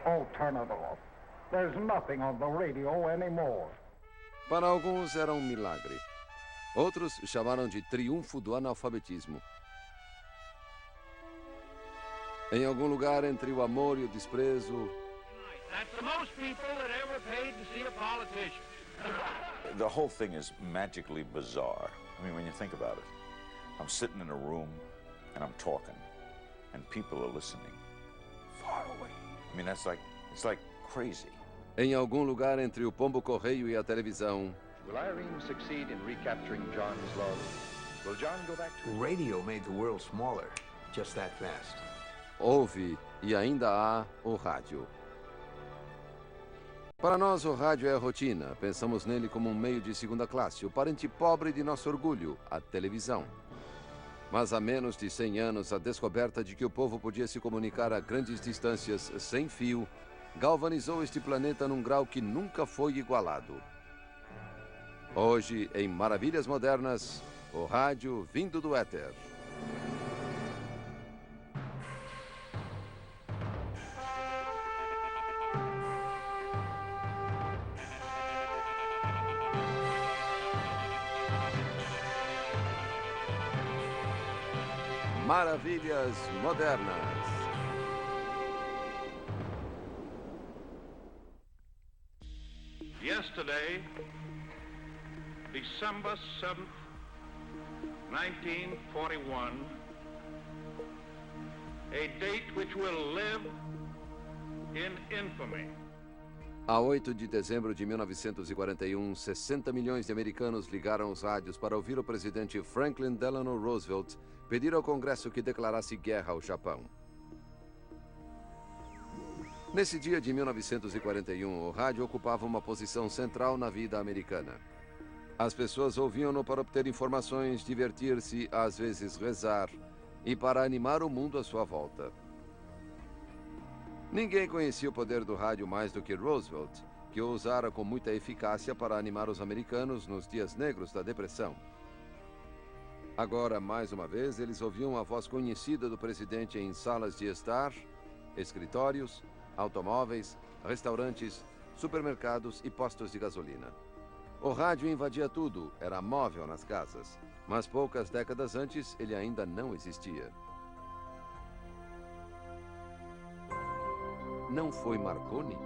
alternative. There's nothing on the radio anymore. Para alguns era um milagre. Outros chamaram de triunfo do analfabetismo. Em algum lugar entre o amor e o desprezo, That's the most people that ever paid to see a politician. The whole thing is magically bizarre. I mean, when you think about it, I'm sitting in a room and I'm talking, and people are listening far away. I mean, it's like crazy. em algum lugar entre o pombo-correio e a televisão, Will Irene succeed in recapturing John's love? Will John go back to... Radio made the world smaller, just that fast. houve e ainda há o rádio. Para nós, o rádio é a rotina. Pensamos nele como um meio de segunda classe, o parente pobre de nosso orgulho, a televisão. Mas há menos de 100 anos, a descoberta de que o povo podia se comunicar a grandes distâncias sem fio galvanizou este planeta num grau que nunca foi igualado. Hoje, em Maravilhas Modernas, o rádio vindo do éter. Maravilhas Modernas. Yesterday, December 7th, 1941, a date which will live in infamy. A 8 de dezembro de 1941, 60 milhões de americanos ligaram os rádios para ouvir o presidente Franklin Delano Roosevelt pedir ao Congresso que declarasse guerra ao Japão. Nesse dia de 1941, o rádio ocupava uma posição central na vida americana. As pessoas ouviam-no para obter informações, divertir-se, às vezes rezar, e para animar o mundo à sua volta. Ninguém conhecia o poder do rádio mais do que Roosevelt, que o usara com muita eficácia para animar os americanos nos dias negros da Depressão. Agora, mais uma vez, eles ouviam a voz conhecida do presidente em salas de estar, escritórios, automóveis, restaurantes, supermercados e postos de gasolina. O rádio invadia tudo, era móvel nas casas, mas poucas décadas antes ele ainda não existia. Não foi Marconi?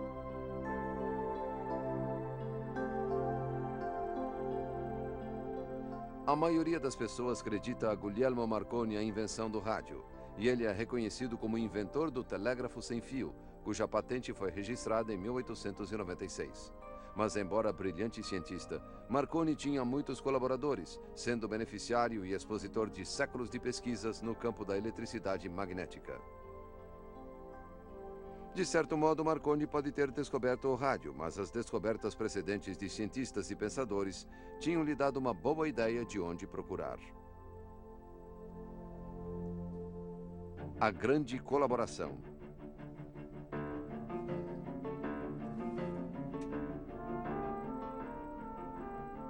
A maioria das pessoas acredita a Guglielmo Marconi a invenção do rádio, e ele é reconhecido como inventor do telégrafo sem fio, cuja patente foi registrada em 1896. Mas, embora brilhante cientista, Marconi tinha muitos colaboradores, sendo beneficiário e expositor de séculos de pesquisas no campo da eletricidade magnética. De certo modo, Marconi pode ter descoberto o rádio, mas as descobertas precedentes de cientistas e pensadores tinham lhe dado uma boa ideia de onde procurar. A grande colaboração.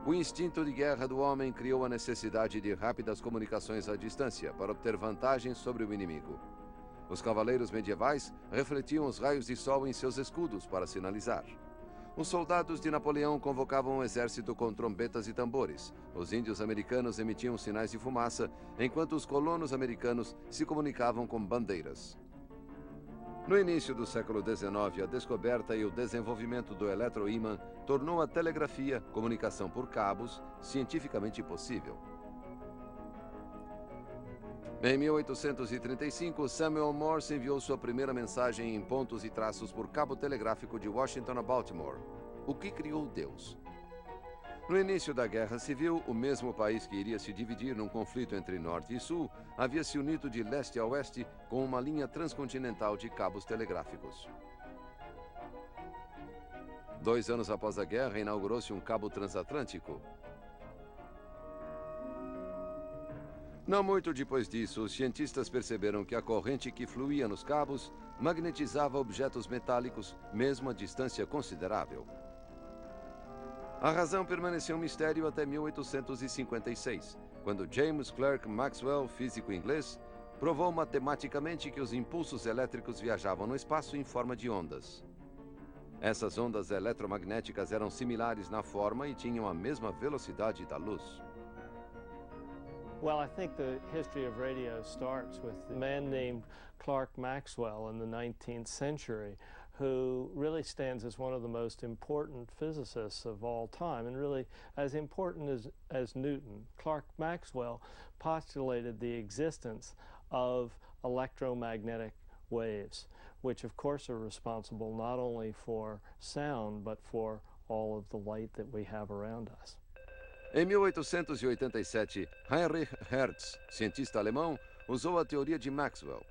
O instinto de guerra do homem criou a necessidade de rápidas comunicações à distância para obter vantagens sobre o inimigo. Os cavaleiros medievais refletiam os raios de sol em seus escudos para sinalizar. Os soldados de Napoleão convocavam um exército com trombetas e tambores. Os índios americanos emitiam sinais de fumaça, enquanto os colonos americanos se comunicavam com bandeiras. No início do século XIX, a descoberta e o desenvolvimento do eletroímã tornou a telegrafia, comunicação por cabos, cientificamente possível. Em 1835, Samuel Morse enviou sua primeira mensagem em pontos e traços por cabo telegráfico de Washington a Baltimore, o que criou Deus. No início da Guerra Civil, o mesmo país que iria se dividir num conflito entre Norte e Sul havia se unido de leste a oeste com uma linha transcontinental de cabos telegráficos. 2 anos após a guerra, inaugurou-se um cabo transatlântico. Não muito depois disso, os cientistas perceberam que a corrente que fluía nos cabos magnetizava objetos metálicos, mesmo a distância considerável. A razão permaneceu um mistério até 1856, quando James Clerk Maxwell, físico inglês, provou matematicamente que os impulsos elétricos viajavam no espaço em forma de ondas. Essas ondas eletromagnéticas eram similares na forma e tinham a mesma velocidade da luz. Well, I think the history of radio starts with a man named Clerk Maxwell in the 19th century, who really stands as one of the most important physicists of all time, and really as important as Newton. Clerk Maxwell postulated the existence of electromagnetic waves, which of course are responsible not only for sound, but for all of the light that we have around us. Em 1887, Heinrich Hertz, cientista alemão, usou a teoria de Maxwell.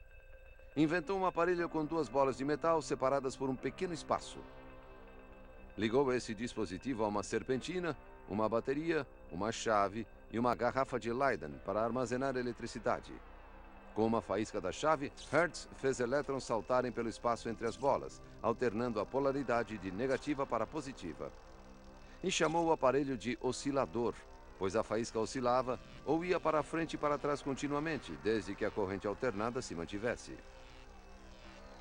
Inventou um aparelho com duas bolas de metal separadas por um pequeno espaço. Ligou esse dispositivo a uma serpentina, uma bateria, uma chave e uma garrafa de Leyden para armazenar eletricidade. Com uma faísca da chave, Hertz fez elétrons saltarem pelo espaço entre as bolas, alternando a polaridade de negativa para positiva. E chamou o aparelho de oscilador, pois a faísca oscilava ou ia para frente e para trás continuamente, desde que a corrente alternada se mantivesse.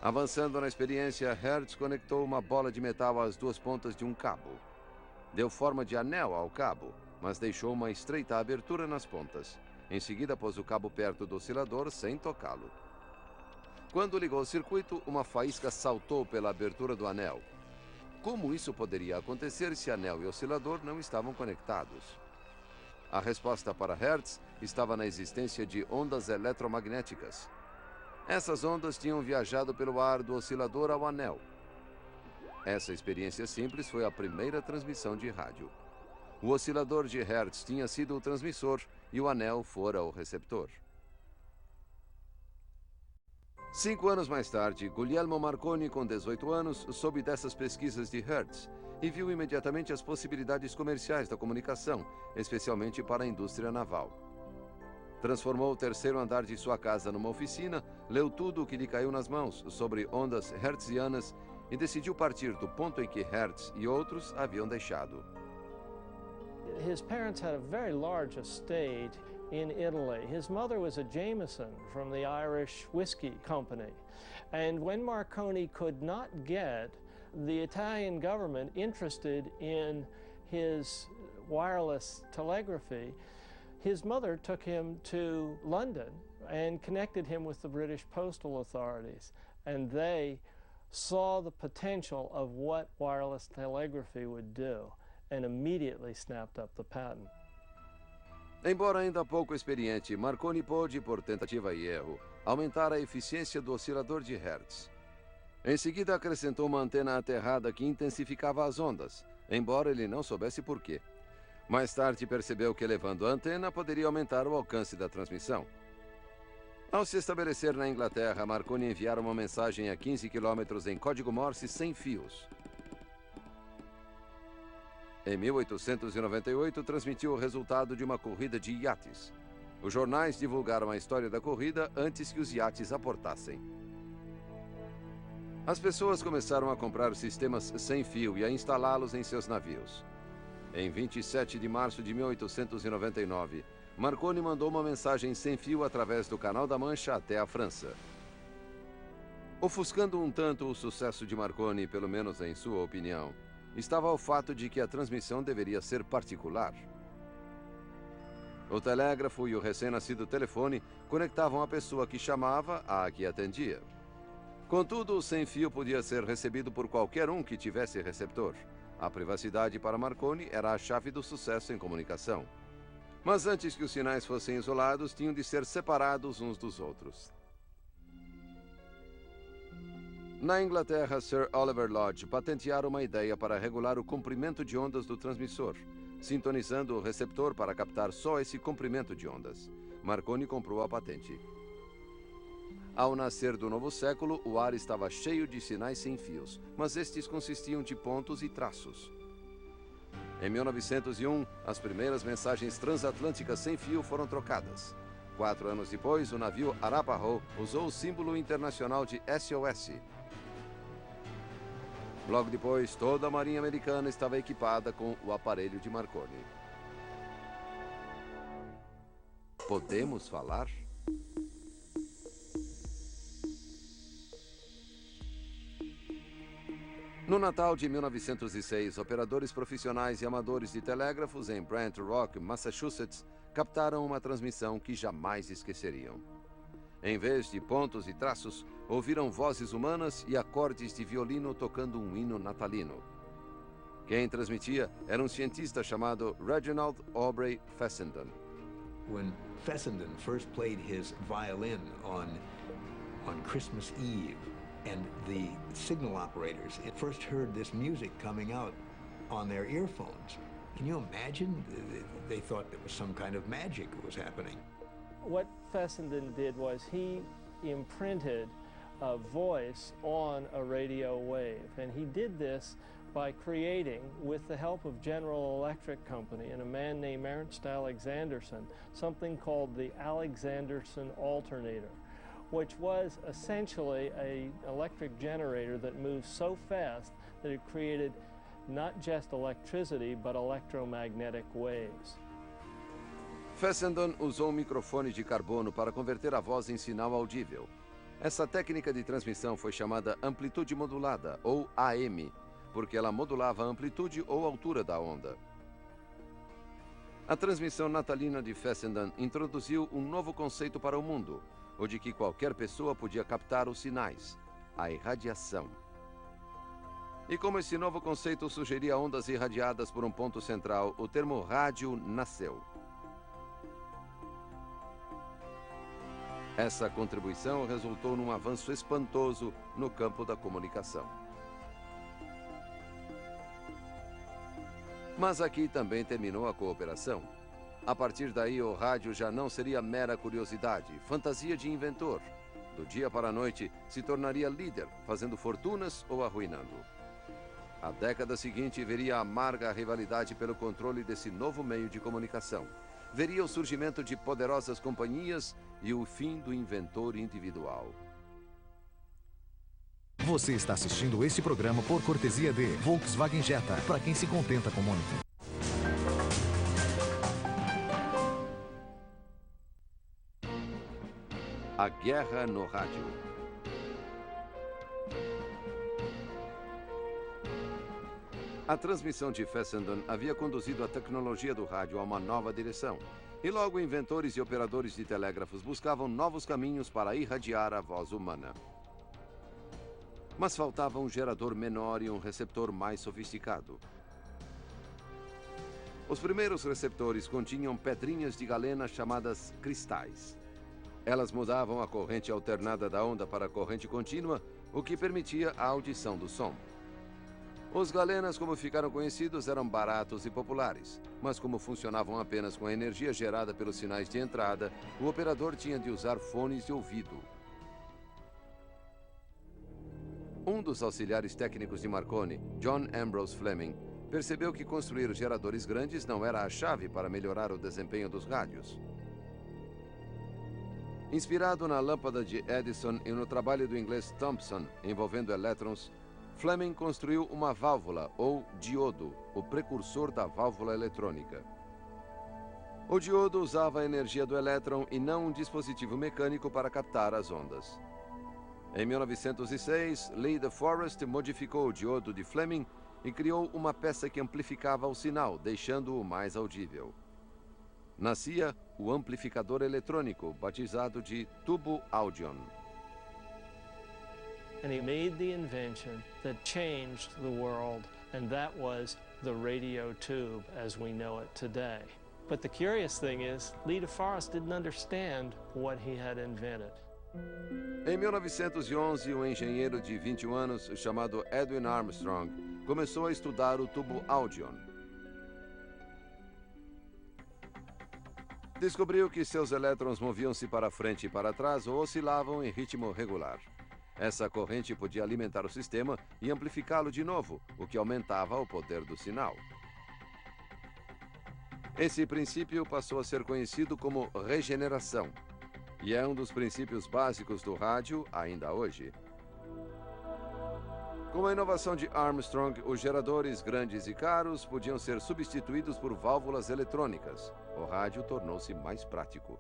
Avançando na experiência, Hertz conectou uma bola de metal às duas pontas de um cabo. Deu forma de anel ao cabo, mas deixou uma estreita abertura nas pontas. Em seguida, pôs o cabo perto do oscilador sem tocá-lo. Quando ligou o circuito, uma faísca saltou pela abertura do anel. Como isso poderia acontecer se anel e oscilador não estavam conectados? A resposta para Hertz estava na existência de ondas eletromagnéticas. Essas ondas tinham viajado pelo ar do oscilador ao anel. Essa experiência simples foi a primeira transmissão de rádio. O oscilador de Hertz tinha sido o transmissor e o anel fora o receptor. 5 anos mais tarde, Guglielmo Marconi, com 18 anos, soube dessas pesquisas de Hertz e viu imediatamente as possibilidades comerciais da comunicação, especialmente para a indústria naval. Transformou o terceiro andar de sua casa numa oficina, leu tudo o que lhe caiu nas mãos sobre ondas hertzianas e decidiu partir do ponto em que Hertz e outros haviam deixado. His parents had a very large estate in Italy. His mother was a Jameson from the Irish Whiskey Company. And when Marconi could not get the Italian government interested in his wireless telegraphy, his mother took him to London and connected him with the British postal authorities. And they saw the potential of what wireless telegraphy would do and immediately snapped up the patent. Embora ainda pouco experiente, Marconi pôde, por tentativa e erro, aumentar a eficiência do oscilador de Hertz. Em seguida, acrescentou uma antena aterrada que intensificava as ondas, embora ele não soubesse por quê. Mais tarde, percebeu que elevando a antena poderia aumentar o alcance da transmissão. Ao se estabelecer na Inglaterra, Marconi enviara uma mensagem a 15 quilômetros em código Morse sem fios. Em 1898, transmitiu o resultado de uma corrida de iates. Os jornais divulgaram a história da corrida antes que os iates aportassem. As pessoas começaram a comprar sistemas sem fio e a instalá-los em seus navios. Em 27 de março de 1899, Marconi mandou uma mensagem sem fio através do Canal da Mancha até a França. Ofuscando um tanto o sucesso de Marconi, pelo menos em sua opinião, estava o fato de que a transmissão deveria ser particular. O telégrafo e o recém-nascido telefone conectavam a pessoa que chamava à que atendia. Contudo, o sem-fio podia ser recebido por qualquer um que tivesse receptor. A privacidade para Marconi era a chave do sucesso em comunicação. Mas antes que os sinais fossem isolados, tinham de ser separados uns dos outros. Na Inglaterra, Sir Oliver Lodge patenteara uma ideia para regular o comprimento de ondas do transmissor, sintonizando o receptor para captar só esse comprimento de ondas. Marconi comprou a patente. Ao nascer do novo século, o ar estava cheio de sinais sem fios, mas estes consistiam de pontos e traços. Em 1901, as primeiras mensagens transatlânticas sem fio foram trocadas. 4 anos depois, o navio Arapahoe usou o símbolo internacional de SOS. Logo depois, toda a Marinha Americana estava equipada com o aparelho de Marconi. Podemos falar? No Natal de 1906, operadores profissionais e amadores de telégrafos em Brant Rock, Massachusetts, captaram uma transmissão que jamais esqueceriam. Em vez de pontos e traços, ouviram vozes humanas e acordes de violino tocando um hino natalino. Quem transmitia era um cientista chamado Reginald Aubrey Fessenden. When Fessenden first played his violin on Christmas Eve, and the signal operators at first heard this music coming out on their earphones, can you imagine? They thought there was some kind of magic that was happening. What Fessenden did was he imprinted a voice on a radio wave, and he did this by creating, with the help of General Electric Company and a man named Ernst Alexanderson, something called the Alexanderson alternator, which was essentially an electric generator that moved so fast that it created not just electricity, but electromagnetic waves. Fessenden usou um microfone de carbono para converter a voz em sinal audível. Essa técnica de transmissão foi chamada amplitude modulada, ou AM, porque ela modulava a amplitude ou altura da onda. A transmissão natalina de Fessenden introduziu um novo conceito para o mundo, o de que qualquer pessoa podia captar os sinais, a irradiação. E como esse novo conceito sugeria ondas irradiadas por um ponto central, o termo rádio nasceu. Essa contribuição resultou num avanço espantoso no campo da comunicação. Mas aqui também terminou a cooperação. A partir daí, o rádio já não seria mera curiosidade, fantasia de inventor. Do dia para a noite, se tornaria líder, fazendo fortunas ou arruinando. A década seguinte veria a amarga rivalidade pelo controle desse novo meio de comunicação. Veria o surgimento de poderosas companhias e o fim do inventor individual. Você está assistindo este programa por cortesia de Volkswagen Jetta, para quem se contenta com muito. A guerra no rádio. A transmissão de Fessenden havia conduzido a tecnologia do rádio a uma nova direção, e logo inventores e operadores de telégrafos buscavam novos caminhos para irradiar a voz humana. Mas faltava um gerador menor e um receptor mais sofisticado. Os primeiros receptores continham pedrinhas de galena chamadas cristais. Elas mudavam a corrente alternada da onda para a corrente contínua, o que permitia a audição do som. Os galenas, como ficaram conhecidos, eram baratos e populares, mas como funcionavam apenas com a energia gerada pelos sinais de entrada, o operador tinha de usar fones de ouvido. Um dos auxiliares técnicos de Marconi, John Ambrose Fleming, percebeu que construir geradores grandes não era a chave para melhorar o desempenho dos rádios. Inspirado na lâmpada de Edison e no trabalho do inglês Thomson envolvendo elétrons, Fleming construiu uma válvula, ou diodo, o precursor da válvula eletrônica. O diodo usava a energia do elétron e não um dispositivo mecânico para captar as ondas. Em 1906, Lee de Forest modificou o diodo de Fleming e criou uma peça que amplificava o sinal, deixando-o mais audível. Nascia o amplificador eletrônico, batizado de tubo Audion. And he made the invention that changed the world, and that was the radio tube as we know it today. But the curious thing is, Lee de Forest didn't understand what he had invented. Em 1911, um engenheiro de 21 anos chamado Edwin Armstrong começou a estudar o tubo Audion. Descobriu que seus elétrons moviam-se para frente e para trás ou oscilavam em ritmo regular. Essa corrente podia alimentar o sistema e amplificá-lo de novo, o que aumentava o poder do sinal. Esse princípio passou a ser conhecido como regeneração, e é um dos princípios básicos do rádio ainda hoje. Com a inovação de Armstrong, os geradores grandes e caros podiam ser substituídos por válvulas eletrônicas. O rádio tornou-se mais prático.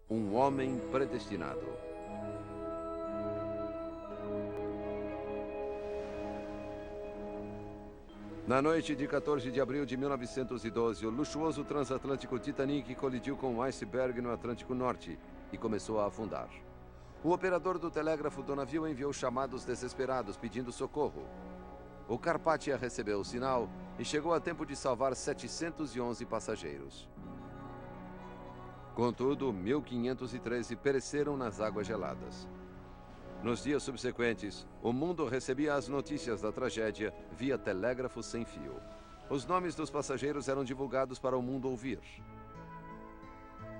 Um homem predestinado. Na noite de 14 de abril de 1912, o luxuoso transatlântico Titanic colidiu com um iceberg no Atlântico Norte e começou a afundar. O operador do telégrafo do navio enviou chamados desesperados pedindo socorro. O Carpathia recebeu o sinal e chegou a tempo de salvar 711 passageiros. Contudo, 1.513 pereceram nas águas geladas. Nos dias subsequentes, o mundo recebia as notícias da tragédia via telégrafo sem fio. Os nomes dos passageiros eram divulgados para o mundo ouvir.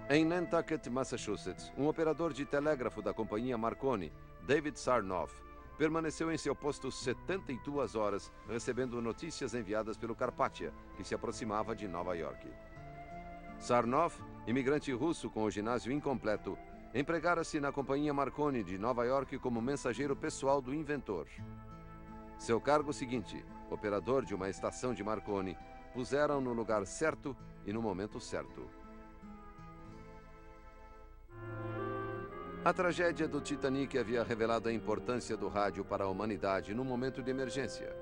Em Nantucket, Massachusetts, um operador de telégrafo da companhia Marconi, David Sarnoff, permaneceu em seu posto 72 horas, recebendo notícias enviadas pelo Carpathia, que se aproximava de Nova York. Sarnoff, imigrante russo com o ginásio incompleto, empregara-se na companhia Marconi de Nova York como mensageiro pessoal do inventor. Seu cargo seguinte, operador de uma estação de Marconi, puseram no lugar certo e no momento certo. A tragédia do Titanic havia revelado a importância do rádio para a humanidade num momento de emergência.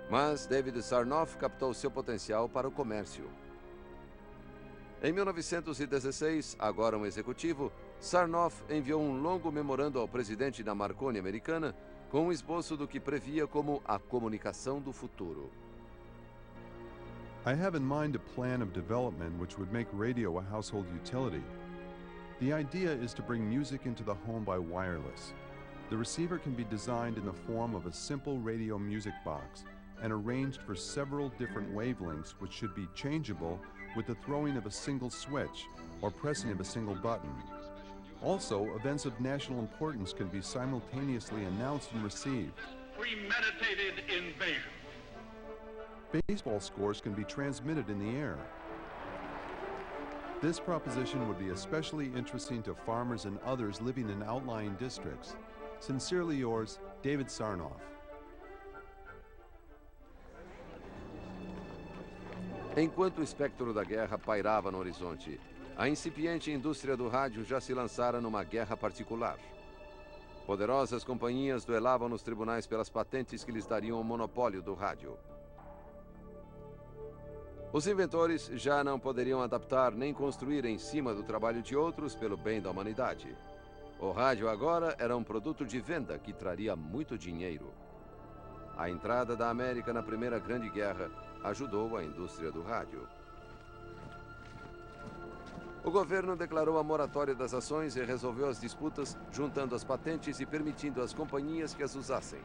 Mas David Sarnoff captou seu potencial para o comércio. Em 1916, agora um executivo, Sarnoff enviou um longo memorando ao presidente da Marconi americana com um esboço do que previa como a comunicação do futuro. I have in mind a plan of development which would make radio a household utility. The idea is to bring music into the home by wireless. The receiver can be designed in the form of a simple radio music box and arranged for several different wavelengths which should be changeable with the throwing of a single switch or pressing of a single button. Also, events of national importance can be simultaneously announced and received. Premeditated invasion. Baseball scores can be transmitted in the air. This proposition would be especially interesting to farmers and others living in outlying districts. Sincerely yours, David Sarnoff. Enquanto o espectro da guerra pairava no horizonte, a incipiente indústria do rádio já se lançara numa guerra particular. Poderosas companhias duelavam nos tribunais pelas patentes que lhes dariam o monopólio do rádio. Os inventores já não poderiam adaptar nem construir em cima do trabalho de outros pelo bem da humanidade. O rádio agora era um produto de venda que traria muito dinheiro. A entrada da América na Primeira Grande Guerra ajudou a indústria do rádio. O governo declarou a moratória das ações e resolveu as disputas, juntando as patentes e permitindo às companhias que as usassem.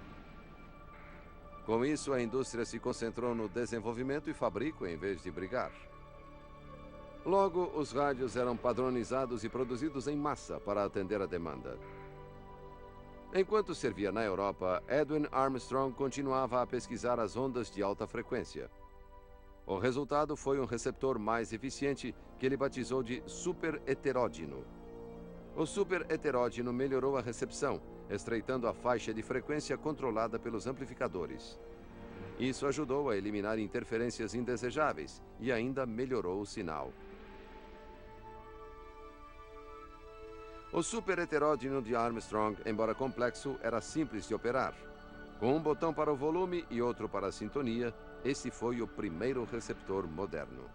Com isso, a indústria se concentrou no desenvolvimento e fabrico em vez de brigar. Logo, os rádios eram padronizados e produzidos em massa para atender a demanda. Enquanto servia na Europa, Edwin Armstrong continuava a pesquisar as ondas de alta frequência. O resultado foi um receptor mais eficiente que ele batizou de super-heteródino. O super-heteródino melhorou a recepção, estreitando a faixa de frequência controlada pelos amplificadores. Isso ajudou a eliminar interferências indesejáveis e ainda melhorou o sinal. O super-heteródino de Armstrong, embora complexo, era simples de operar. Com um botão para o volume e outro para a sintonia, esse foi o primeiro receptor moderno.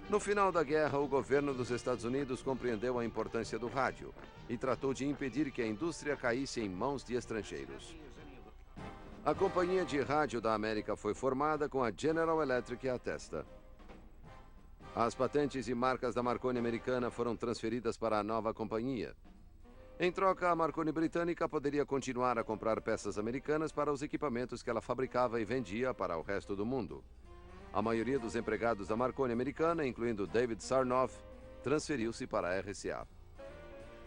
No final da guerra, o governo dos Estados Unidos compreendeu a importância do rádio e tratou de impedir que a indústria caísse em mãos de estrangeiros. A Companhia de Rádio da América foi formada com a General Electric à testa. As patentes e marcas da Marconi americana foram transferidas para a nova companhia. Em troca, a Marconi britânica poderia continuar a comprar peças americanas para os equipamentos que ela fabricava e vendia para o resto do mundo. A maioria dos empregados da Marconi americana, incluindo David Sarnoff, transferiu-se para a RCA.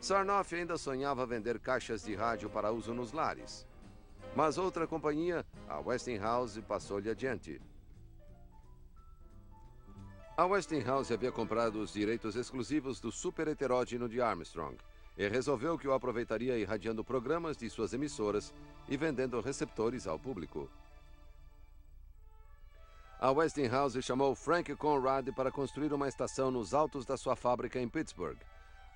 Sarnoff ainda sonhava vender caixas de rádio para uso nos lares. Mas outra companhia, a Westinghouse, passou-lhe adiante. A Westinghouse havia comprado os direitos exclusivos do super-heteródino de Armstrong e resolveu que o aproveitaria irradiando programas de suas emissoras e vendendo receptores ao público. A Westinghouse chamou Frank Conrad para construir uma estação nos altos da sua fábrica em Pittsburgh.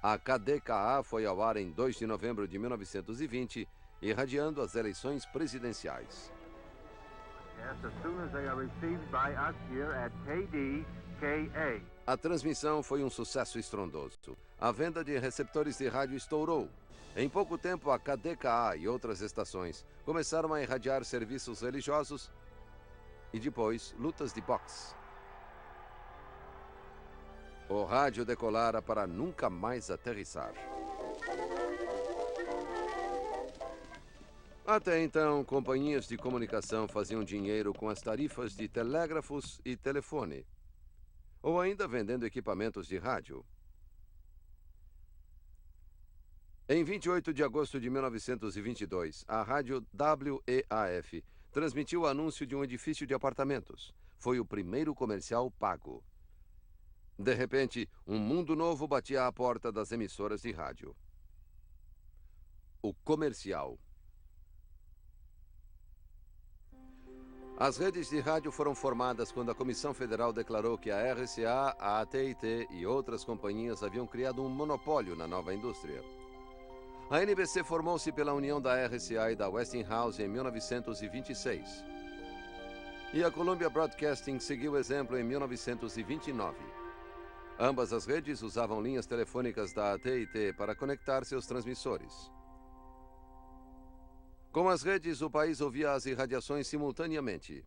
A KDKA foi ao ar em 2 de novembro de 1920, irradiando as eleições presidenciais. as soon as they are received by us here at KDKA. A transmissão foi um sucesso estrondoso. A venda de receptores de rádio estourou. Em pouco tempo, a KDKA e outras estações começaram a irradiar serviços religiosos e depois lutas de boxe. O rádio decolara para nunca mais aterrissar. Até então, companhias de comunicação faziam dinheiro com as tarifas de telégrafos e telefone, ou ainda vendendo equipamentos de rádio. Em 28 de agosto de 1922, a rádio WEAF transmitiu o anúncio de um edifício de apartamentos. Foi o primeiro comercial pago. De repente, um mundo novo batia à porta das emissoras de rádio. O comercial. As redes de rádio foram formadas quando a Comissão Federal declarou que a RCA, a AT&T e outras companhias haviam criado um monopólio na nova indústria. A NBC formou-se pela união da RCA e da Westinghouse em 1926. E a Columbia Broadcasting seguiu o exemplo em 1929. Ambas as redes usavam linhas telefônicas da AT&T para conectar seus transmissores. Com as redes, o país ouvia as irradiações simultaneamente.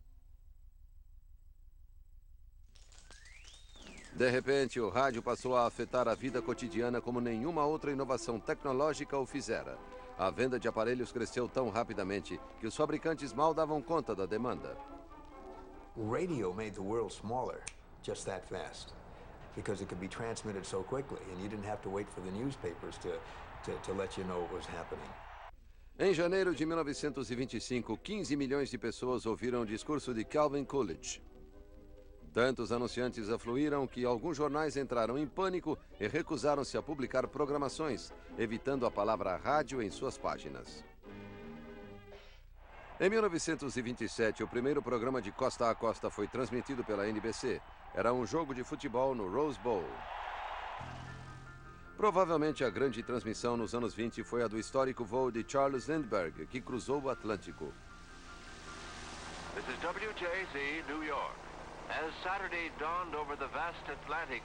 De repente, o rádio passou a afetar a vida cotidiana como nenhuma outra inovação tecnológica o fizera. A venda de aparelhos cresceu tão rapidamente que os fabricantes mal davam conta da demanda. Radio made the world smaller, just that fast, because it could be transmitted so quickly, and you didn't have to wait for the newspapers to let you know what was happening. Em janeiro de 1925, 15 milhões de pessoas ouviram o discurso de Calvin Coolidge. Tantos anunciantes afluíram que alguns jornais entraram em pânico e recusaram-se a publicar programações, evitando a palavra rádio em suas páginas. Em 1927, o primeiro programa de costa a costa foi transmitido pela NBC. Era um jogo de futebol no Rose Bowl. Provavelmente a grande transmissão nos anos 20 foi a do histórico voo de Charles Lindbergh, que cruzou o Atlântico. This is WJZ, New York. As Saturday dawned over the vast Atlantic,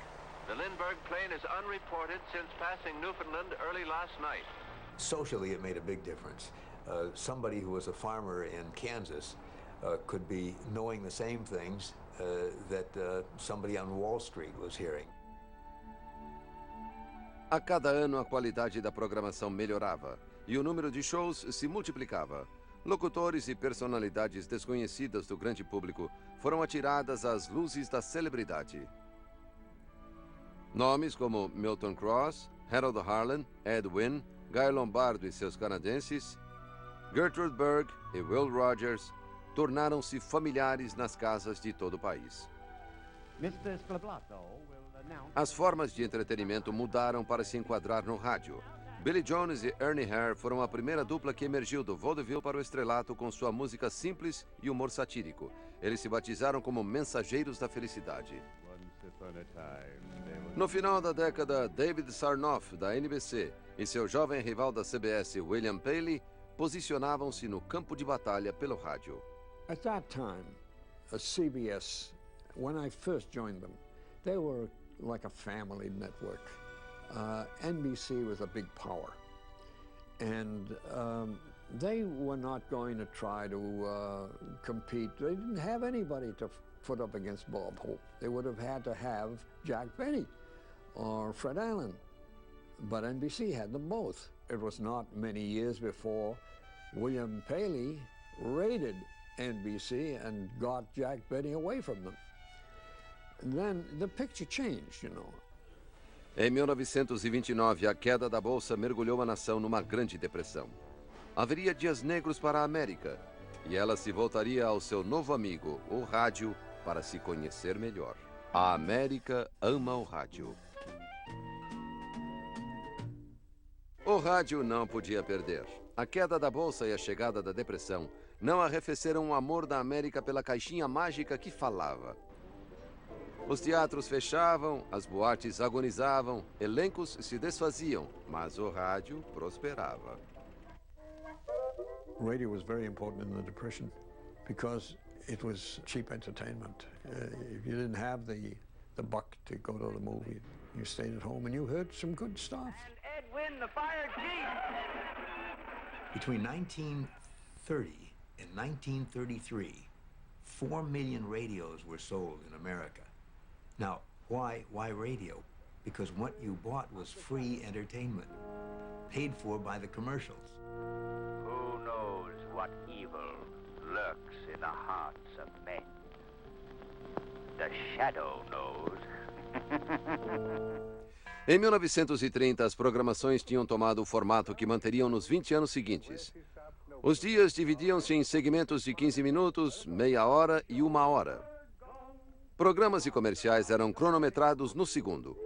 the Lindbergh plane is unreported since passing Newfoundland early last night. Socially, it made a big difference. Somebody who was a farmer in Kansas could be knowing the same things that somebody on Wall Street was hearing. A cada ano, a qualidade da programação melhorava e o número de shows se multiplicava. Locutores e personalidades desconhecidas do grande público foram atiradas às luzes da celebridade. Nomes como Milton Cross, Harold Harlan, Ed Wynn, Guy Lombardo e seus canadenses, Gertrude Berg e Will Rogers tornaram-se familiares nas casas de todo o país. As formas de entretenimento mudaram para se enquadrar no rádio. Billy Jones e Ernie Hare foram a primeira dupla que emergiu do vaudeville para o estrelato com sua música simples e humor satírico. Eles se batizaram como Mensageiros da Felicidade. No final da década, David Sarnoff, da NBC, e seu jovem rival da CBS, William Paley, posicionavam-se no campo de batalha pelo rádio. At that time, a CBS, when I first joined them, they were like a family network. NBC was a big power, and they were not going to try to compete. They didn't have anybody to put up against Bob Hope. They would have had to have Jack Benny or Fred Allen, but NBC had them both. It was not many years before William Paley raided NBC and got Jack Benny away from them. And then the picture changed, you know. Em 1929, a queda da Bolsa mergulhou a nação numa grande depressão. Haveria dias negros para a América, e ela se voltaria ao seu novo amigo, o rádio, para se conhecer melhor. A América ama o rádio. O rádio não podia perder. A queda da Bolsa e a chegada da depressão não arrefeceram o amor da América pela caixinha mágica que falava. Os teatros fechavam, as boates agonizavam, elencos se desfaziam, mas o rádio prosperava. Radio was very important in the Depression because it was cheap entertainment. If you didn't have the buck to go to the movie, you stayed at home and you heard some good stuff. And Edwin, the fire chief. Between 1930 and 1933, 4 million radios were sold in America. Now, why radio? Because what you bought was free entertainment, paid for by the commercials. Who knows what evil lurks in the hearts of men? The Shadow knows. Em 1930, as programações tinham tomado o formato que manteriam nos 20 anos seguintes. Os dias dividiam-se em segmentos de 15 minutos, meia hora e 1 hora. Programas e comerciais eram cronometrados no segundo.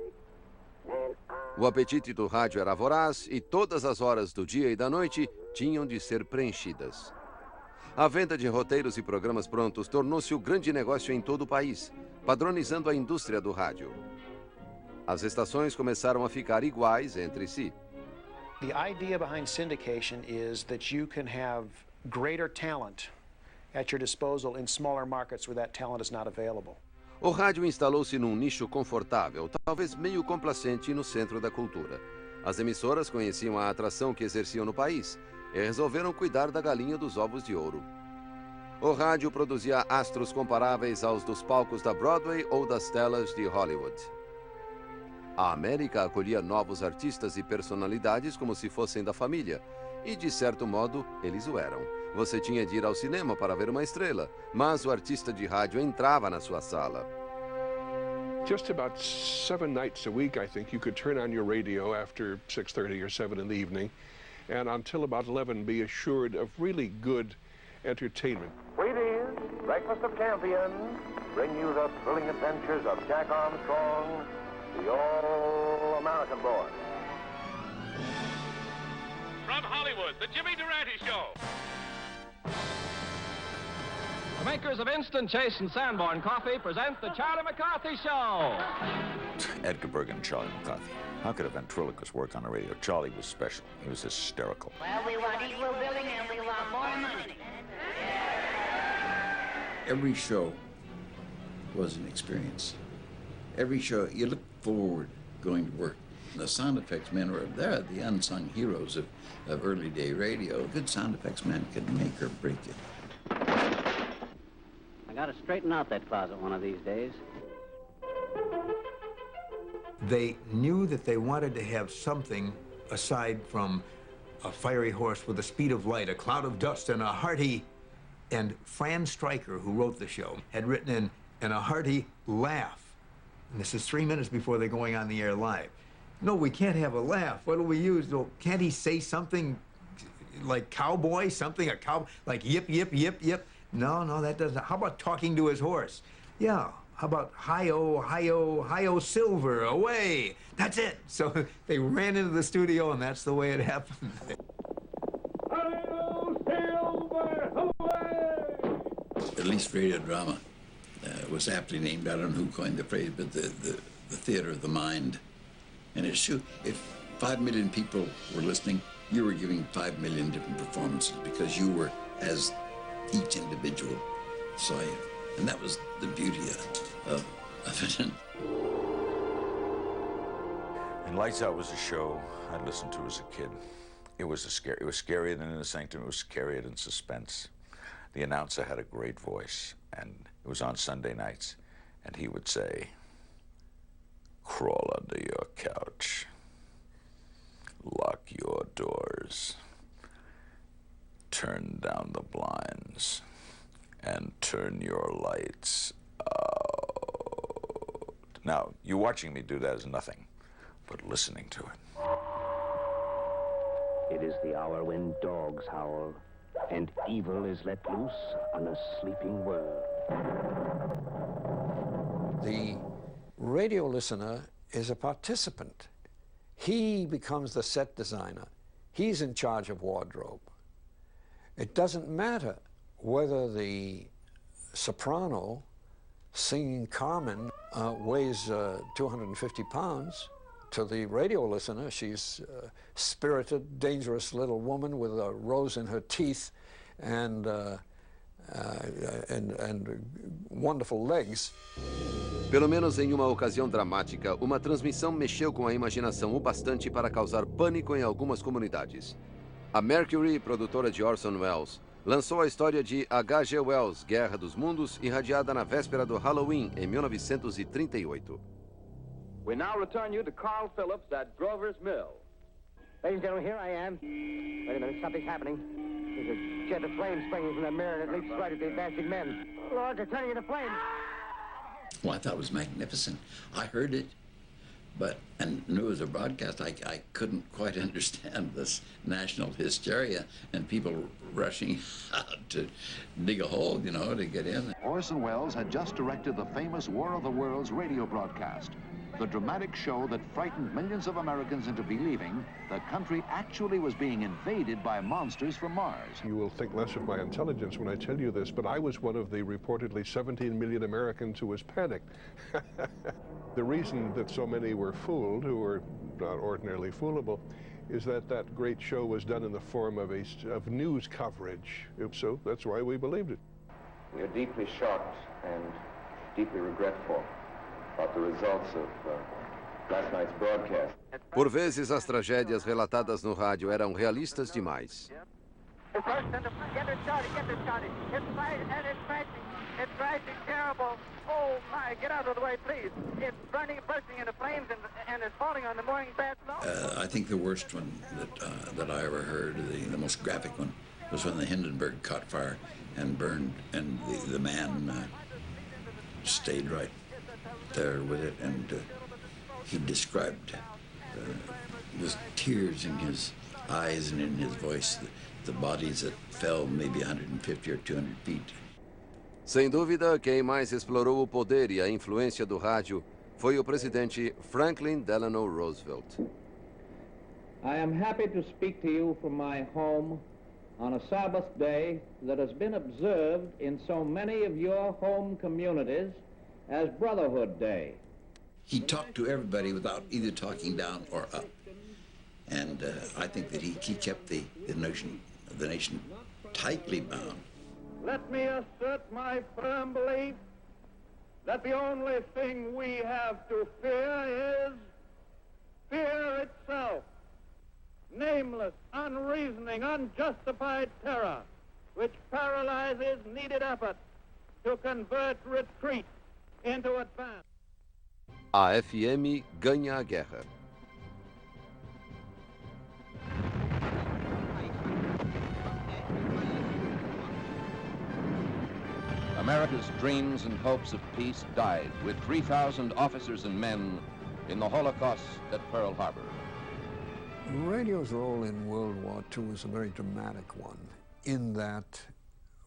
O apetite do rádio era voraz e todas as horas do dia e da noite tinham de ser preenchidas. A venda de roteiros e programas prontos tornou-se o grande negócio em todo o país, padronizando a indústria do rádio. As estações começaram a ficar iguais entre si. The idea behind syndication is that you can have greater talent at your disposal in smaller markets where that talent is not available. O rádio instalou-se num nicho confortável, talvez meio complacente no centro da cultura. As emissoras conheciam a atração que exerciam no país e resolveram cuidar da galinha dos ovos de ouro. O rádio produzia astros comparáveis aos dos palcos da Broadway ou das telas de Hollywood. A América acolhia novos artistas e personalidades como se fossem da família, e de certo modo eles o eram. Você tinha de ir ao cinema para ver uma estrela, mas o artista de rádio entrava na sua sala. Just about 7 nights a week, I think, you could turn on your radio after 6:30 or 7 in the evening, and until about 11 be assured of really good entertainment. Wheaties, Breakfast of Champions, bring you the thrilling adventures of Jack Armstrong, the All-American Boy. From Hollywood, the Jimmy Durante Show. The makers of Instant Chase and Sanborn Coffee present the Charlie McCarthy Show. Edgar Bergen and Charlie McCarthy. How could a ventriloquist work on the radio? Charlie was special. He was hysterical. Well, we want equal billing and we want more money. Every show was an experience. Every show, you look forward going to work. The sound effects men were there, the unsung heroes of early day radio. A good sound effects man could make or break it. I gotta straighten out that closet one of these days. They knew that they wanted to have something aside from a fiery horse with the speed of light, a cloud of dust, and a hearty. And Fran Stryker, who wrote the show, had written in, and a hearty laugh. And this is 3 minutes before they're going on the air live. No, we can't have a laugh. What do we use? No, can't he say something like cowboy, something, like yip, yip, yip, yip? No, that doesn't. How about talking to his horse? Yeah, how about hi-oh, hi-oh, hi-oh, Silver, away? That's it. So they ran into the studio, and that's the way it happened. Hi-oh, Silver, away! At least radio drama was aptly named. I don't know who coined the phrase, but the theater of the mind. And it's true, if 5 million people were listening, you were giving 5 million different performances because you were as each individual saw you. And that was the beauty of it. And Lights Out was a show I listened to as a kid. It was scarier than In the Sanctum. It was scarier than Suspense. The announcer had a great voice, and it was on Sunday nights, and he would say, "Crawl under your couch, lock your doors, turn down the blinds, and turn your lights out." Now, you watching me do that is nothing, but listening to it. It is the hour when dogs howl and evil is let loose on a sleeping world. The radio listener is a participant. He becomes the set designer. He's in charge of wardrobe. It doesn't matter whether the soprano singing Carmen weighs 250 pounds. To the radio listener, she's a spirited, dangerous little woman with a rose in her teeth and and wonderful legs. Pelo menos em uma ocasião dramática, uma transmissão mexeu com a imaginação o bastante para causar pânico em algumas comunidades. A Mercury, produtora de Orson Welles, lançou a história de H.G. Wells, Guerra dos Mundos, irradiada na véspera do Halloween, em 1938. We now return you to Carl Phillips at Grover's Mill. Ladies and gentlemen, here I am. Wait a minute, something's happening. There's a jet of flame springing from the mirror, and it leaps right at the advancing men. Lord, they're turning into flames. Well, I thought it was magnificent. I heard it, and knew it was a broadcast. I couldn't quite understand this national hysteria and people rushing out to dig a hole, to get in. Orson Welles had just directed the famous War of the Worlds radio broadcast, the dramatic show that frightened millions of Americans into believing the country actually was being invaded by monsters from Mars. You will think less of my intelligence when I tell you this, but I was one of the reportedly 17 million Americans who was panicked. The reason that so many were fooled, who were not ordinarily foolable, is that great show was done in the form of news coverage. So that's why we believed it. We are deeply shocked and deeply regretful about the results of last night's broadcast. Por vezes, as tragédias relatadas no rádio eram realistas demais. Get it started. It's right and it's crashing. It's crashing terrible. Oh my, get out of the way, please. It's burning, bursting into flames and it's falling on the mooring fast. I think the worst one that I ever heard, the most graphic one, was when the Hindenburg caught fire and burned, and the man stayed right there with it, and he described with tears in his eyes and in his voice the bodies that fell maybe 150 or 200 feet. Sem dúvida, quem mais explorou o poder e a influência do rádio foi o presidente Franklin Delano Roosevelt. I am happy to speak to you from my home on a Sabbath day that has been observed in so many of your home communities as Brotherhood Day. He talked to everybody without either talking down or up. And I think that he kept the nation tightly bound. Let me assert my firm belief that the only thing we have to fear is fear itself. Nameless, unreasoning, unjustified terror, which paralyzes needed effort to convert retreat into advance. A FM ganha a guerra. America's dreams and hopes of peace died with 3,000 officers and men in the Holocaust at Pearl Harbor. Radio's role in World War II was a very dramatic one, in that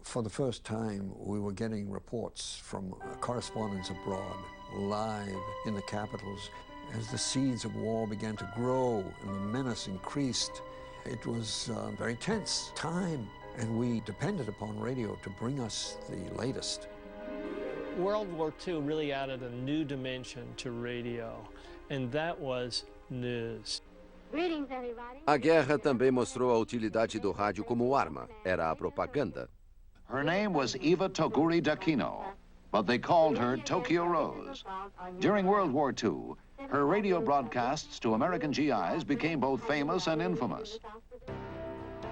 for the first time we were getting reports from correspondents abroad, live in the capitals. As the seeds of war began to grow and the menace increased, it was a very tense time, and we depended upon radio to bring us the latest. World War II really added a new dimension to radio, and that was news. Greetings, everybody. A guerra também mostrou a utilidade do rádio como arma. Era a propaganda. Her name was Eva Toguri d'Aquino, but they called her Tokyo Rose. During World War II, her radio broadcasts to American GIs became both famous and infamous.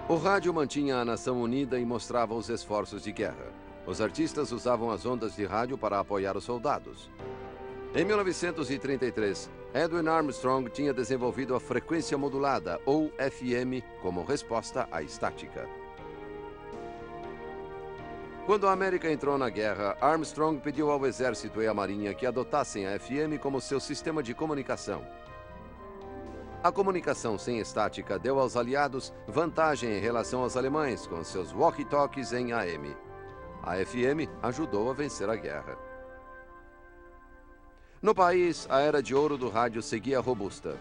O rádio mantinha a nação unida e mostrava os esforços de guerra. Os artistas usavam as ondas de rádio para apoiar os soldados. Em 1933, Edwin Armstrong tinha desenvolvido a frequência modulada, ou FM, como resposta à estática. Quando a América entrou na guerra, Armstrong pediu ao Exército e à Marinha que adotassem a FM como seu sistema de comunicação. A comunicação sem estática deu aos aliados vantagem em relação aos alemães, com seus walkie-talkies em AM. A FM ajudou a vencer a guerra. No país, a era de ouro do rádio seguia robusta.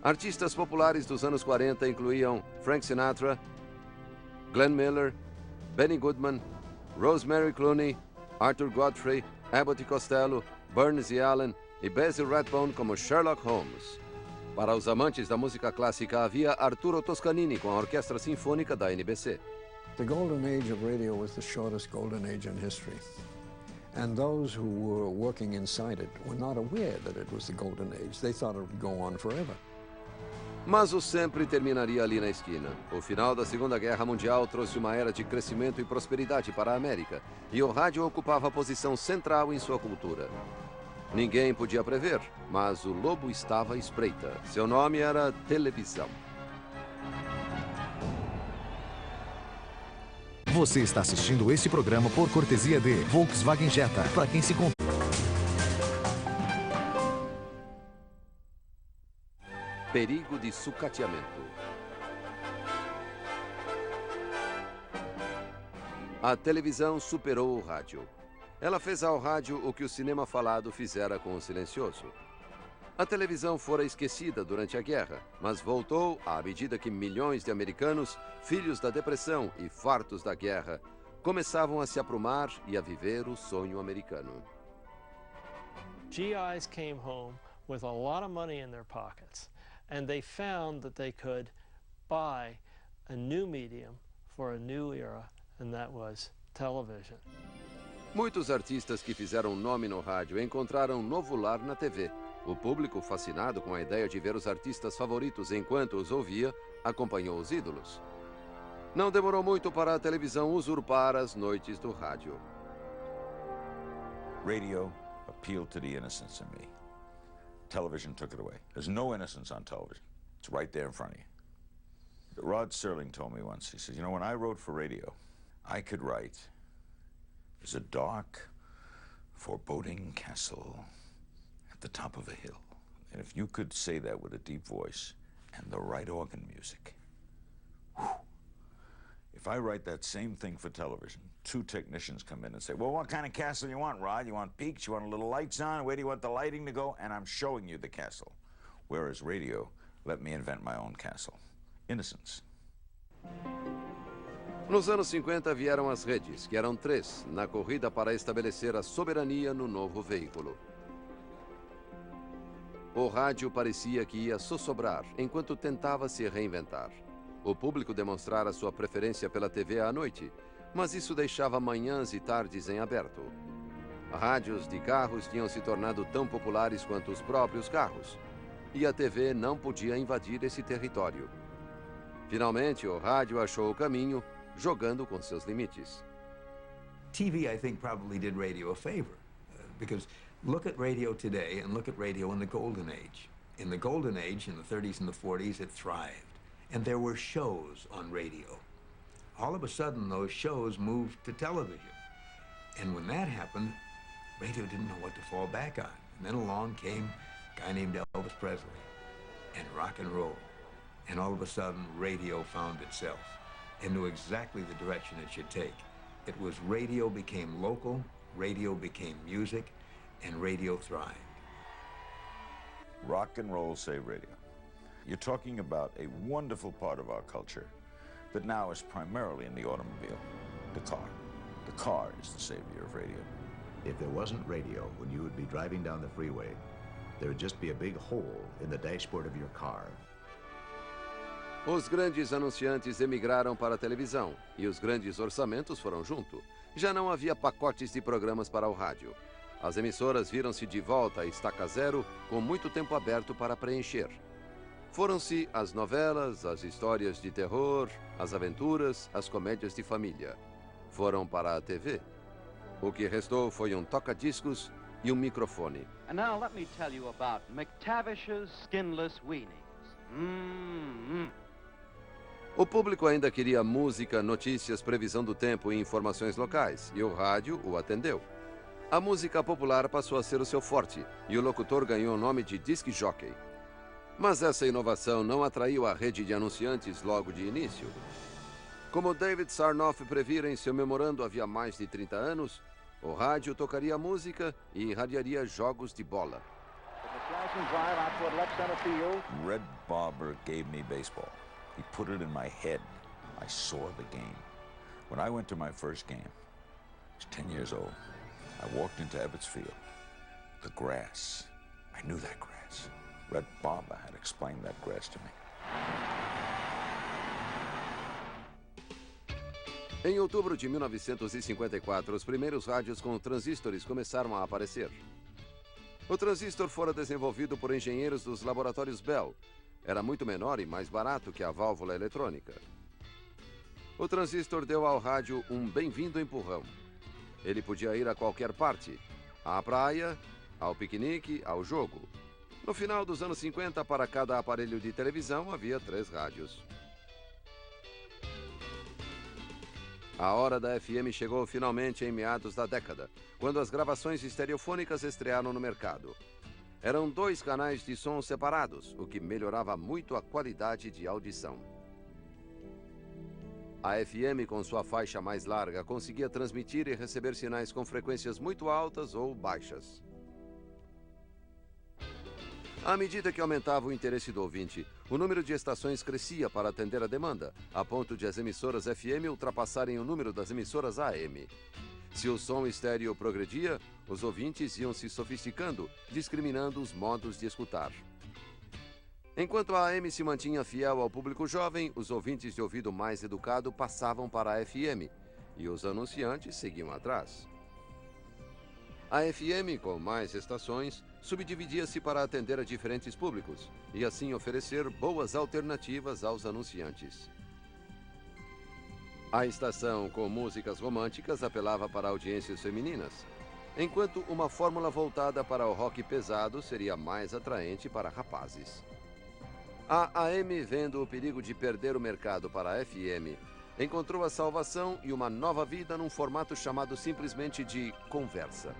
Artistas populares dos anos 40 incluíam Frank Sinatra, Glenn Miller, Benny Goodman, Rosemary Clooney, Arthur Godfrey, Abbott e Costello, Burns e Allen e Basil Rathbone como Sherlock Holmes. Para os amantes da música clássica havia Arturo Toscanini com a Orquestra Sinfônica da NBC. The golden age of radio was the shortest golden age in history. And those who were working inside it were not aware that it was the golden age. They thought it would go on forever. Mas o sempre terminaria ali na esquina. O final da Segunda Guerra Mundial trouxe uma era de crescimento e prosperidade para a América, e o rádio ocupava a posição central em sua cultura. Ninguém podia prever, mas o lobo estava à espreita. Seu nome era televisão. Você está assistindo esse programa por cortesia de Volkswagen Jetta, para quem se Perigo de sucateamento. A televisão superou o rádio. Ela fez ao rádio o que o cinema falado fizera com o silencioso. A televisão fora esquecida durante a guerra, mas voltou à medida que milhões de americanos, filhos da depressão e fartos da guerra, começavam a se aprumar e a viver o sonho americano. GIs came home with a lot of money in their pockets, and they found that they could buy a new medium for a new era, and that was television. Muitos artistas que fizeram nome no rádio encontraram um novo lar na TV. O público, fascinado com a ideia de ver os artistas favoritos enquanto os ouvia, acompanhou os ídolos. Não demorou muito para a televisão usurpar as noites do rádio. Radio appealed to the innocence in me. Television took it away. There's no innocence on television. It's right there in front of you. Rod Serling told me once, he says, you know, when I wrote for radio, I could write, there's a dark, foreboding castle at the top of a hill. And if you could say that with a deep voice and the right organ music, whew, if I write that same thing for television, two technicians come in and say, well, what kind of castle you want, Rod? You want peaks? You want a little lights on? Where do you want the lighting to go? And I'm showing you the castle. Whereas radio, let me invent my own castle. Innocence. Nos anos 50 vieram as redes, que eram 3, na corrida para estabelecer a soberania no novo veículo. O rádio parecia que ia sossobrar enquanto tentava se reinventar. O público demonstrara sua preferência pela TV à noite, mas isso deixava manhãs e tardes em aberto. Rádios de carros tinham se tornado tão populares quanto os próprios carros, e a TV não podia invadir esse território. Finalmente, o rádio achou o caminho, jogando com seus limites. TV, I think, probably did radio a favor, because look at radio today and look at radio in the golden age. In the golden age, in the 30s and the 40s, it thrived, and there were shows on radio. All of a sudden, those shows moved to television, and when that happened, radio didn't know what to fall back on. And then along came a guy named Elvis Presley and rock and roll, and all of a sudden, radio found itself and knew exactly the direction it should take. It was radio became local, radio became music, and radio thrived. Rock and roll saved radio. You're talking about a wonderful part of our culture that now is primarily in the automobile, the car. The car is the savior of radio. If there wasn't radio when you would be driving down the freeway, there would just be a big hole in the dashboard of your car. Os grandes anunciantes emigraram para a televisão e os grandes orçamentos foram junto. Já não havia pacotes de programas para o rádio. As emissoras viram-se de volta à estaca zero com muito tempo aberto para preencher. Foram-se as novelas, as histórias de terror, as aventuras, as comédias de família. Foram para a TV. O que restou foi um toca-discos e um microfone. And now let me tell you about McTavish's Skinless Weenies. O público ainda queria música, notícias, previsão do tempo e informações locais, e o rádio o atendeu. A música popular passou a ser o seu forte, e o locutor ganhou o nome de disc jockey. Mas essa inovação não atraiu a rede de anunciantes logo de início. Como David Sarnoff previra em seu memorando havia mais de 30 anos, o rádio tocaria música e irradiaria jogos de bola. Red Barber gave me baseball. He put it in my head. I saw the game. When I went to my first game, I was 10 years old. I walked into Ebbets Field. The grass. I knew that grass. Red Barber had explained that grass to me. Em outubro de 1954, os primeiros rádios com transistores começaram a aparecer. O transistor fora desenvolvido por engenheiros dos laboratórios Bell. Era muito menor e mais barato que a válvula eletrônica. O transistor deu ao rádio um bem-vindo empurrão. Ele podia ir a qualquer parte, à praia, ao piquenique, ao jogo. No final dos anos 50, para cada aparelho de televisão, havia 3 rádios. A hora da FM chegou finalmente em meados da década, quando as gravações estereofônicas estrearam no mercado. Eram 2 canais de som separados, o que melhorava muito a qualidade de audição. A FM, com sua faixa mais larga, conseguia transmitir e receber sinais com frequências muito altas ou baixas. À medida que aumentava o interesse do ouvinte, o número de estações crescia para atender a demanda, a ponto de as emissoras FM ultrapassarem o número das emissoras AM. Se o som estéreo progredia, os ouvintes iam se sofisticando, discriminando os modos de escutar. Enquanto a AM se mantinha fiel ao público jovem, os ouvintes de ouvido mais educado passavam para a FM, e os anunciantes seguiam atrás. A FM, com mais estações, subdividia-se para atender a diferentes públicos e assim oferecer boas alternativas aos anunciantes. A estação com músicas românticas apelava para audiências femininas, enquanto uma fórmula voltada para o rock pesado seria mais atraente para rapazes. A AM, vendo o perigo de perder o mercado para a FM, encontrou a salvação e uma nova vida num formato chamado simplesmente de conversa.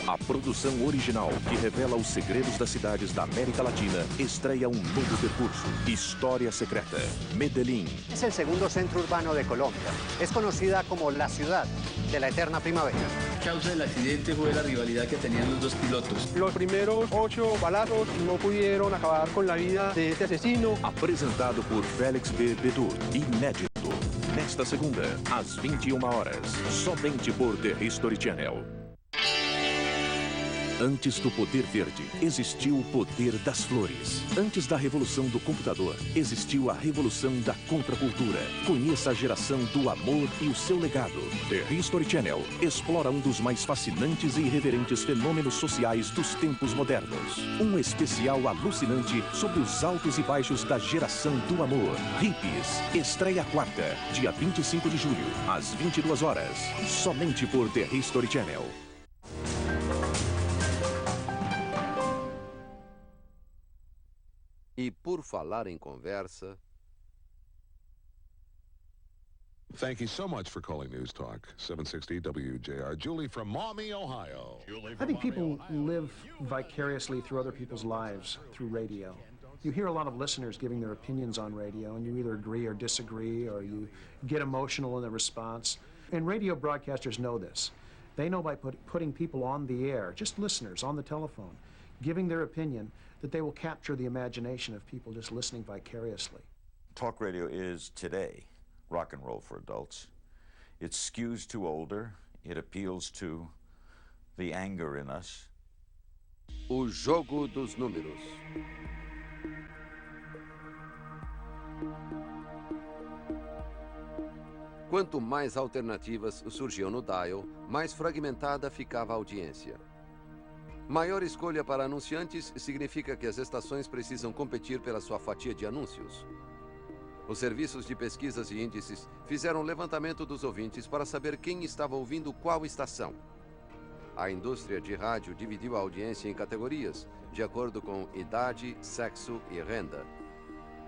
A produção original que revela os segredos das cidades da América Latina estreia um novo percurso. História Secreta. Medellín. Es el segundo centro urbano de Colombia. Es conocida como la ciudad de la eterna primavera. La causa del accidente fue la rivalidad que tenían los 2 pilotos. Los primeros 8 balazos no pudieron acabar con la vida de este asesino. Apresentado por Félix B. Bedut. Inédito. Nesta segunda, às 21 horas. Somente por The History Channel. Antes do poder verde, existiu o poder das flores. Antes da revolução do computador, existiu a revolução da contracultura. Conheça a geração do amor e o seu legado. The History Channel explora um dos mais fascinantes e irreverentes fenômenos sociais dos tempos modernos. Um especial alucinante sobre os altos e baixos da geração do amor. Hippies. Estreia quarta, dia 25 de julho, às 22 horas. Somente por The History Channel. E por falar em conversa... Thank you so much for calling News Talk 760 WJR. Julie from Maumee, Ohio. I think people live vicariously through other people's lives through radio. You hear a lot of listeners giving their opinions on radio, and you either agree or disagree, or you get emotional in the response. And radio broadcasters know this. They know by putting people on the air, just listeners on the telephone, giving their opinion, that they will capture the imagination of people just listening vicariously. Talk radio is, today, rock and roll for adults. It skews to older. It appeals to the anger in us. O jogo dos números. Quanto mais alternativas surgiam no dial, mais fragmentada ficava a audiência. Maior escolha para anunciantes significa que as estações precisam competir pela sua fatia de anúncios. Os serviços de pesquisas e índices fizeram um levantamento dos ouvintes para saber quem estava ouvindo qual estação. A indústria de rádio dividiu a audiência em categorias, de acordo com idade, sexo e renda.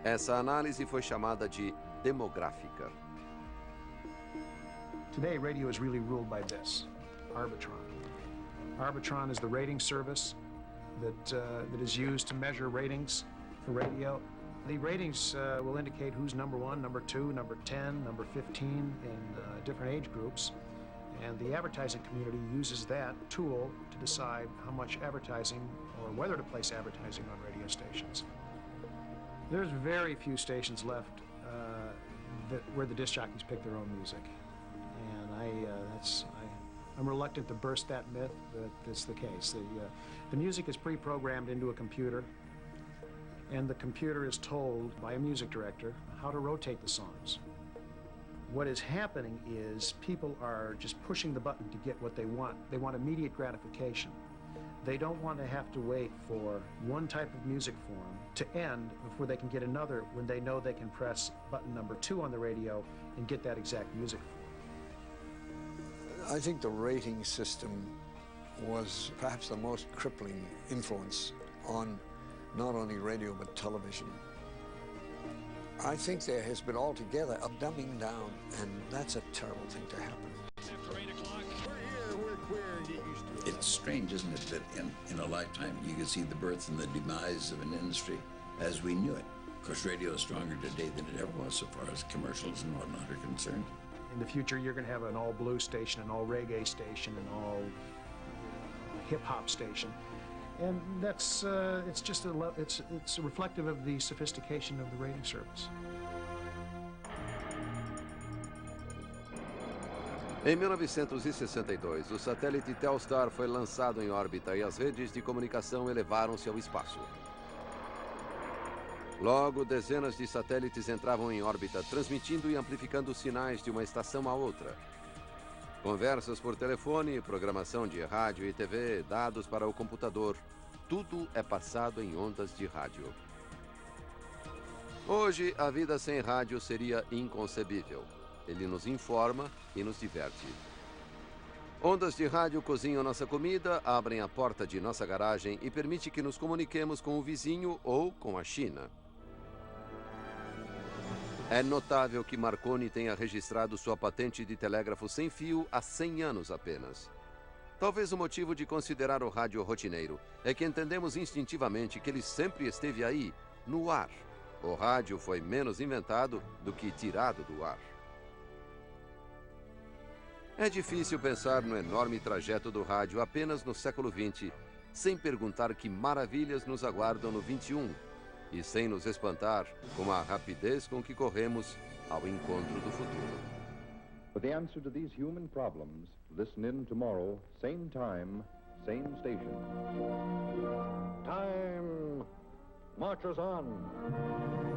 Essa análise foi chamada de demográfica. Today, radio is really ruled by this, Arbitron. Arbitron is the rating service that is used to measure ratings for radio. The ratings will indicate who's number 1, number 2, number 10, number 15 in different age groups. And the advertising community uses that tool to decide how much advertising or whether to place advertising on radio stations. There's very few stations left where the disc jockeys pick their own music. And I'm reluctant to burst that myth, but it's the case. The music is pre-programmed into a computer, and the computer is told by a music director how to rotate the songs. What is happening is people are just pushing the button to get what they want. They want immediate gratification. They don't want to have to wait for one type of music form to end before they can get another when they know they can press button number 2 on the radio and get that exact music form. I think the rating system was perhaps the most crippling influence on not only radio but television. I think there has been altogether a dumbing down, and that's a terrible thing to happen. It's strange, isn't it, that in a lifetime you can see the birth and the demise of an industry as we knew it. Of course, radio is stronger today than it ever was so far as commercials and whatnot are concerned. In the future, you're going to have an all blues station, an all reggae station, an all hip-hop station. And that's, it's just it's reflective of the sophistication of the rating service. Em 1962, o satélite Telstar foi lançado em órbita e as redes de comunicação elevaram-se ao espaço. Logo, dezenas de satélites entravam em órbita, transmitindo e amplificando sinais de uma estação a outra. Conversas por telefone, programação de rádio e TV, dados para o computador, tudo é passado em ondas de rádio. Hoje, a vida sem rádio seria inconcebível. Ele nos informa e nos diverte. Ondas de rádio cozinham nossa comida, abrem a porta de nossa garagem e permite que nos comuniquemos com o vizinho ou com a China. É notável que Marconi tenha registrado sua patente de telégrafo sem fio há 100 anos apenas. Talvez o motivo de considerar o rádio rotineiro é que entendemos instintivamente que ele sempre esteve aí, no ar. O rádio foi menos inventado do que tirado do ar. É difícil pensar no enorme trajeto do rádio apenas no século XX, sem perguntar que maravilhas nos aguardam no XXI e sem nos espantar com a rapidez com que corremos ao encontro do futuro. For the answer to these human problems, listen in tomorrow, same time, same station. Time marches on.